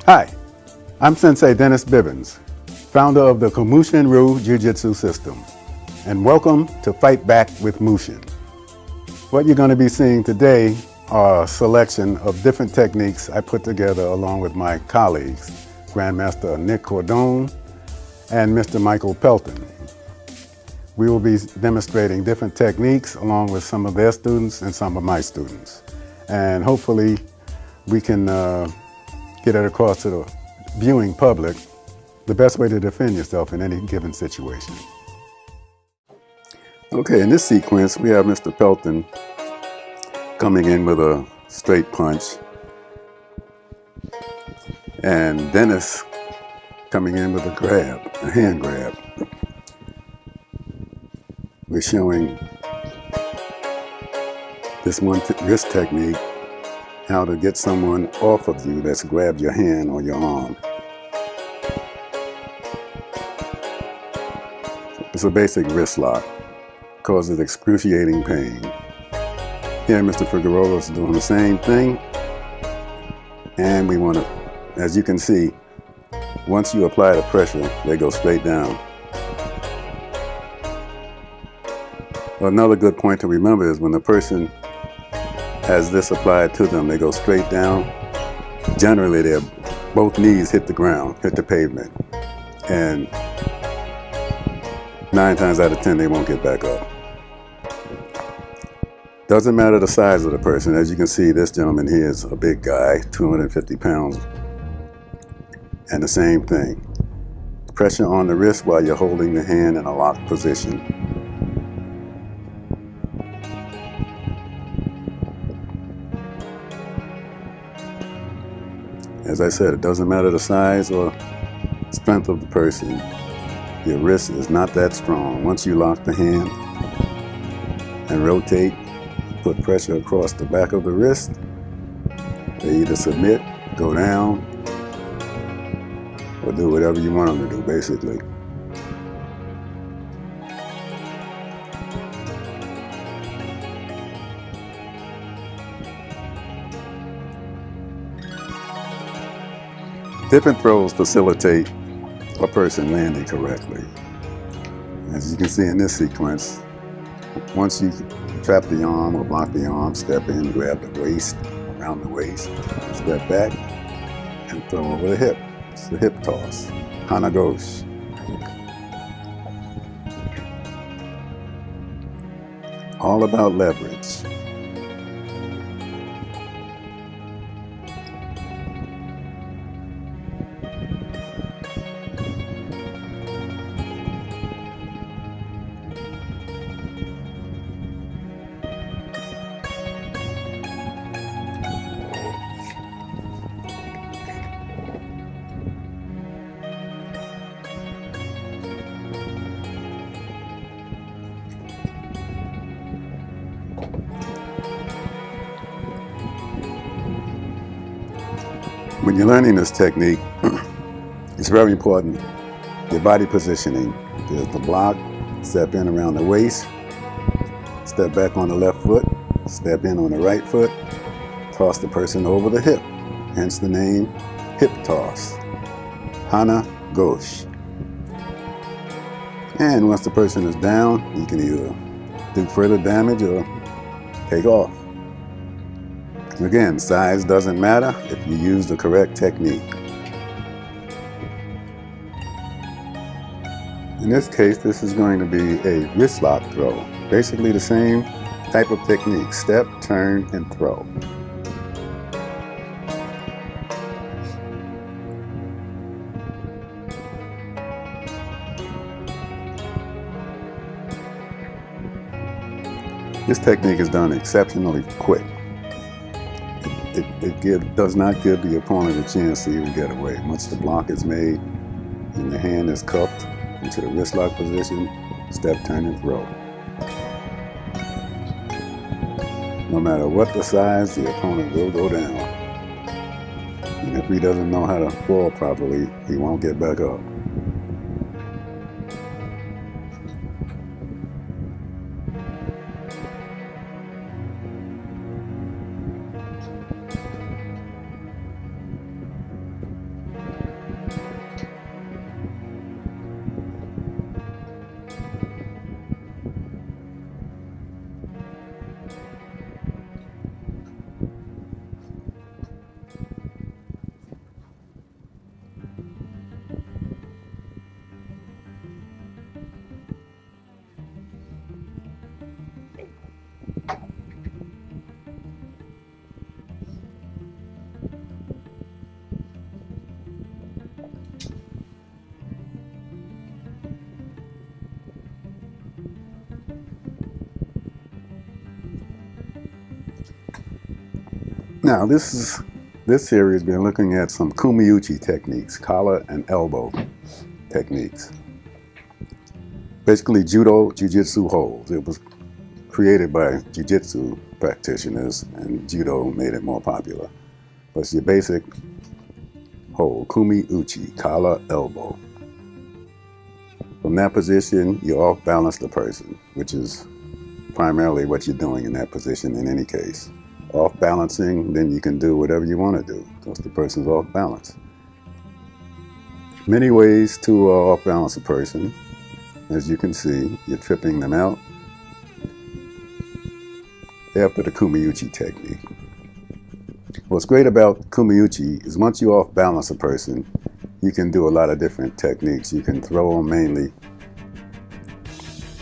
Hi, I'm Sensei Dennis Bibbins, founder of the Kumushin Ryu Jiu-Jitsu system, and welcome to Fight Back with Mushin. What you're going to be seeing today are a selection of different techniques I put together along with my colleagues, Grandmaster Nick Cordone and Mr. Michael Pelton. We will be demonstrating different techniques along with some of their students and some of my students. And hopefully we can get it across to the viewing public the best way to defend yourself in any given situation. Okay, in this sequence we have Mr. Pelton coming in with a straight punch and Dennis coming in with a grab, a hand grab. We're showing this one wrist technique, how to get someone off of you that's grabbed your hand or your arm. It's a basic wrist lock, causes excruciating pain. Here Mr. Figueroa is doing the same thing, and we want to, as you can see, once you apply the pressure, they go straight down. Another good point to remember is when the person has this applied to them, they go straight down. Generally, their both knees hit the ground, hit the pavement, and 9 times out of 10 they won't get back up. Doesn't matter the size of the person. As you can see, this gentleman here is a big guy, 250 pounds, and the same thing. Pressure on the wrist while you're holding the hand in a locked position. As I said, it doesn't matter the size or strength of the person. Your wrist is not that strong. Once you lock the hand and rotate, put pressure across the back of the wrist, they either submit, go down, or do whatever you want them to do, basically. Different throws facilitate a person landing correctly. As you can see in this sequence, once you trap the arm or block the arm, step in, grab the waist, around the waist, step back, and throw over the hip. It's the hip toss, Hana Gosh. All about leverage. When you're learning this technique, it's very important, your body positioning. There's the block, step in around the waist, step back on the left foot, step in on the right foot, toss the person over the hip, hence the name hip toss, Hana Gosh. And once the person is down, you can either do further damage or take off. Again, size doesn't matter if you use the correct technique. In this case, this is going to be a wrist lock throw. Basically the same type of technique, step, turn, and throw. This technique is done exceptionally quick. It does not give the opponent a chance to even get away. Once the block is made and the hand is cupped into the wrist lock position, step, turn, and throw. No matter what the size, the opponent will go down. And if he doesn't know how to fall properly, he won't get back up. Now this series has been looking at some kumiuchi techniques, collar and elbow techniques. Basically judo, jiu-jitsu holds. It was created by jiu-jitsu practitioners and judo made it more popular. But it's your basic hold, kumiuchi, collar, elbow. From that position, you off-balance the person, which is primarily what you're doing in that position in any case. Off-balancing, then you can do whatever you want to do because the person's off balance. Many ways to off-balance a person. As you can see, you're tripping them out after the kumiuchi technique. What's great about kumiuchi is once you off-balance a person, you can do a lot of different techniques. You can throw them mainly.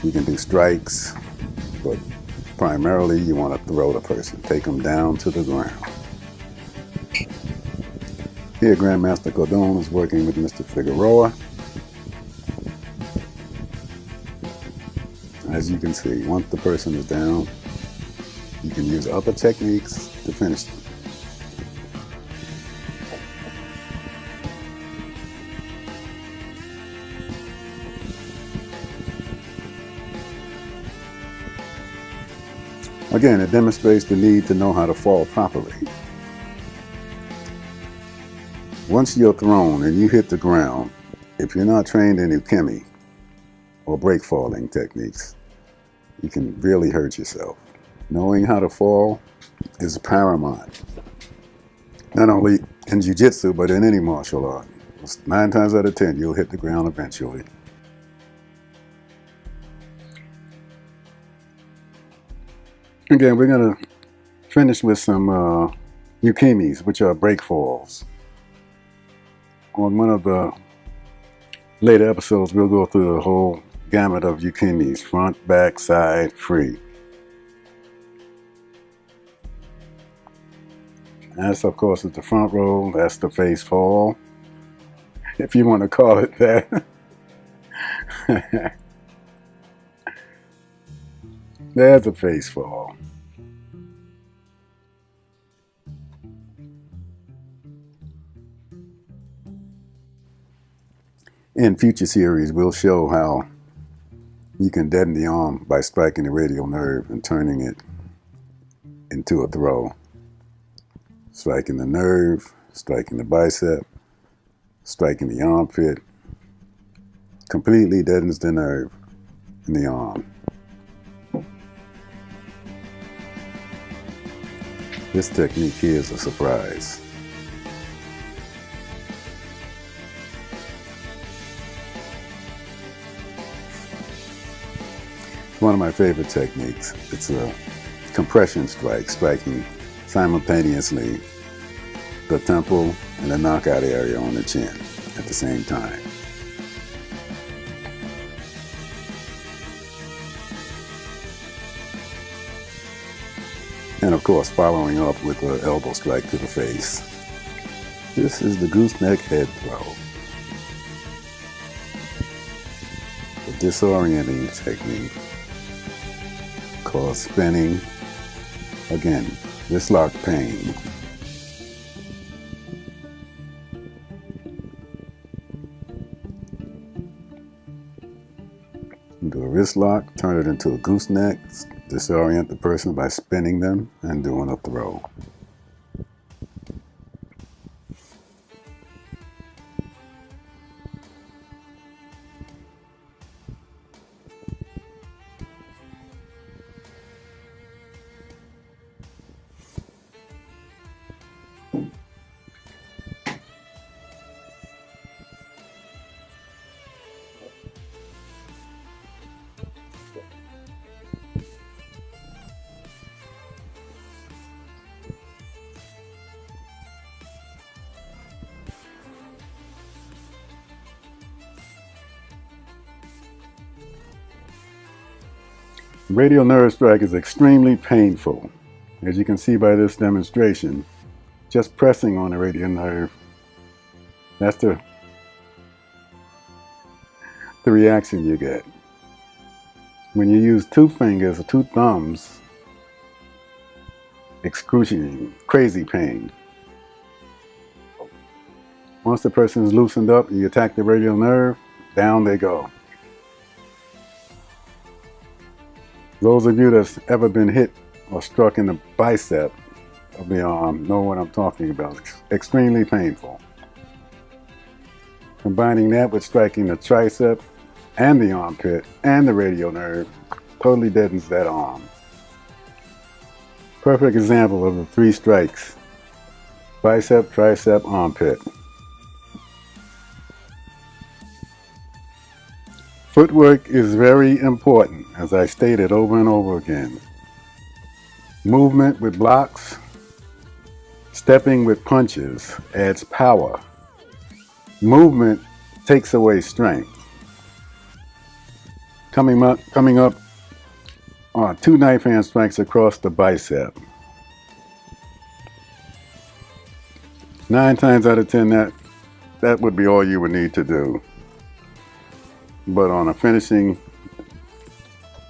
You can do strikes, but primarily you want to throw the person, take them down to the ground. Here, Grandmaster Cordon is working with Mr. Figueroa. As you can see, once the person is down, you can use other techniques to finish them. Again, it demonstrates the need to know how to fall properly. Once you're thrown and you hit the ground, if you're not trained in ukemi or break falling techniques, you can really hurt yourself. Knowing how to fall is paramount, not only in jiu-jitsu, but in any martial art. 9 times out of 10, you'll hit the ground eventually. Again, we're going to finish with some ukemis, which are break falls. On one of the later episodes, we'll go through the whole gamut of ukemis, front, back, side, free. That's, of course, is the front roll. That's the face fall, if you want to call it that. There's a face fall. In future series, we'll show how you can deaden the arm by striking the radial nerve and turning it into a throw. Striking the nerve, striking the bicep, striking the armpit, completely deadens the nerve in the arm. This technique here is a surprise. It's one of my favorite techniques. It's a compression strike, striking simultaneously the temple and the knockout area on the chin at the same time. And of course, following up with an elbow strike to the face. This is the gooseneck head throw. The disorienting technique called spinning. Again, wrist lock pain. Do a wrist lock, turn it into a gooseneck, disorient the person by spinning them and doing a throw. Radial nerve strike is extremely painful. As you can see by this demonstration, just pressing on the radial nerve, that's the reaction you get. When you use 2 fingers or 2 thumbs excruciating, crazy pain. Once the person is loosened up, you attack the radial nerve, down they go. Those of you that's ever been hit or struck in the bicep of the arm know what I'm talking about. It's extremely painful. Combining that with striking the tricep and the armpit and the radial nerve totally deadens that arm. Perfect example of the 3 strikes: bicep, tricep, armpit. Footwork is very important, as I stated over and over again. Movement with blocks, stepping with punches adds power. Movement takes away strength. Coming up are 2 knife hand strikes across the bicep. 9 times out of 10, that would be all you would need to do. But on a finishing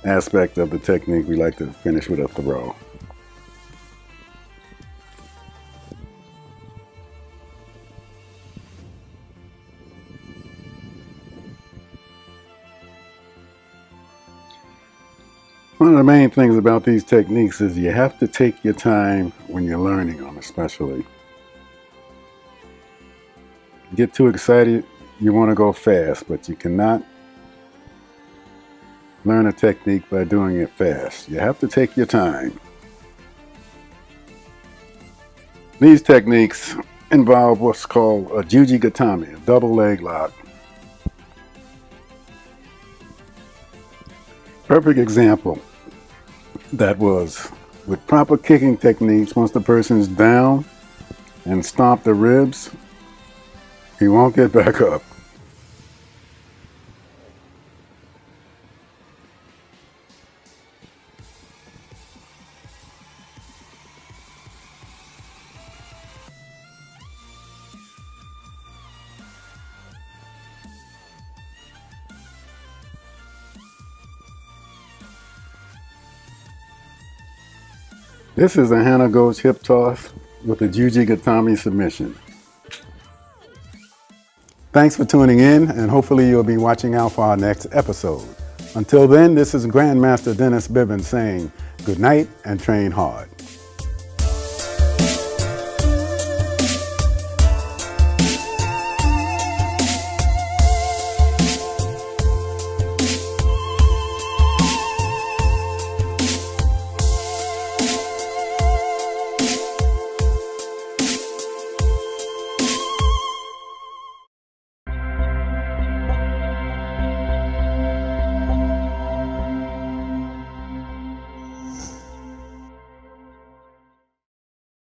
aspect of the technique, we like to finish with a throw. One of the main things about these techniques is you have to take your time when you're learning them, especially. You get too excited, you want to go fast, but you cannot learn a technique by doing it fast. You have to take your time. These techniques involve what's called a juji gatame, a double leg lock. Perfect example. That was with proper kicking techniques. Once the person's down and stomp the ribs, he won't get back up. This is a Hana Goes hip toss with a Juji Gatame submission. Thanks for tuning in, and hopefully you'll be watching out for our next episode. Until then, this is Grandmaster Dennis Bibbins saying good night and train hard.